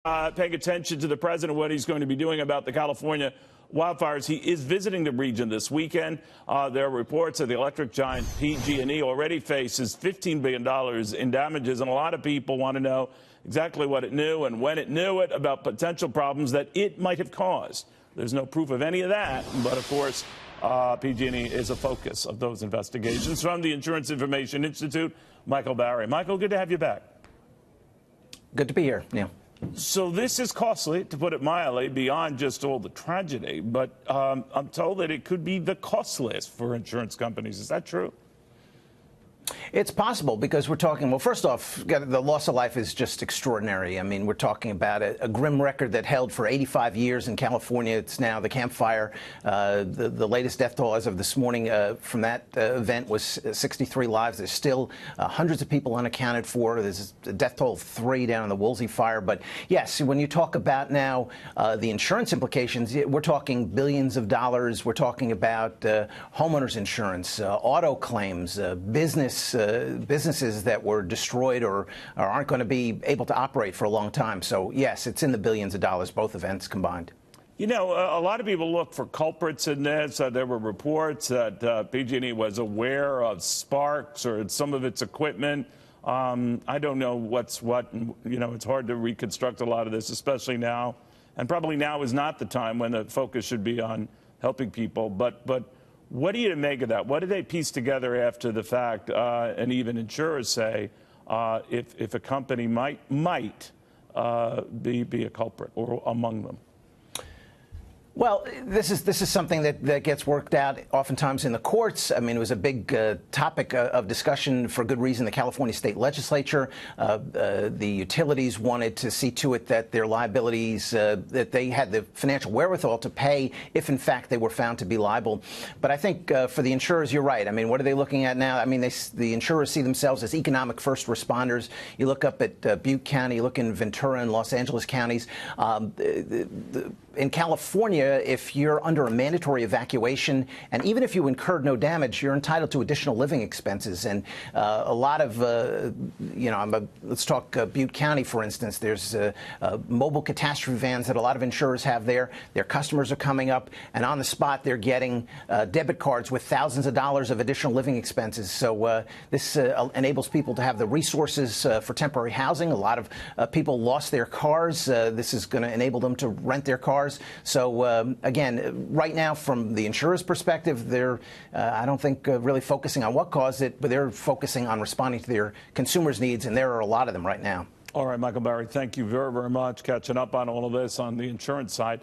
Paying attention to the president, what he's going to be doing about the California wildfires. He is visiting the region this weekend. There are reports that the electric giant PG&E already faces $15 billion in damages, and a lot of people want to know exactly what it knew and when it knew it about potential problems that it might have caused. There's no proof of any of that, but of course, PG&E is a focus of those investigations. From the Insurance Information Institute, Michael Barry. Michael, good to have you back. Good to be here, Neil. So this is costly, to put it mildly, beyond just all the tragedy. But I'm told that it could be the costliest for insurance companies. Is that true? It's possible because we're talking, well, first off, the loss of life is just extraordinary. I mean, we're talking about a grim record that held for 85 years in California. It's now the Camp Fire. The latest death toll as of this morning from that event was 63 lives. There's still hundreds of people unaccounted for. There's a death toll of 3 down in the Wildfire fire. But yes, when you talk about now the insurance implications, we're talking billions of dollars. We're talking about homeowners insurance, auto claims, businesses that were destroyed or aren't going to be able to operate for a long time. So, yes, it's in the billions of dollars, both events combined. You know, a lot of people look for culprits in this. There were reports that PG&E was aware of sparks or some of its equipment. I don't know what's what. You know, it's hard to reconstruct a lot of this, especially now. And probably now is not the time when the focus should be on helping people. But what do you make of that? What do they piece together after the fact? And even insurers say if a company might be a culprit or among them. Well, this is something that gets worked out oftentimes in the courts. I mean, it was a big topic of discussion for good reason. The California state legislature, the utilities wanted to see to it that their liabilities, that they had the financial wherewithal to pay if, in fact, they were found to be liable. But I think for the insurers, you're right. I mean, what are they looking at now? I mean, the insurers see themselves as economic first responders. You look up at Butte County, you look in Ventura and Los Angeles counties. In California, if you're under a mandatory evacuation, and even if you incurred no damage, you're entitled to additional living expenses. And a lot of, let's talk Butte County, for instance. There's mobile catastrophe vans that a lot of insurers have there. Their customers are coming up, and on the spot, they're getting debit cards with thousands of dollars of additional living expenses. So this enables people to have the resources for temporary housing. A lot of people lost their cars. This is going to enable them to rent their cars. So, again, right now, from the insurer's perspective, they're, I don't think, really focusing on what caused it, but they're focusing on responding to their consumers' needs, and there are a lot of them right now. All right, Michael Barry, thank you very, very much. Catching up on all of this on the insurance side.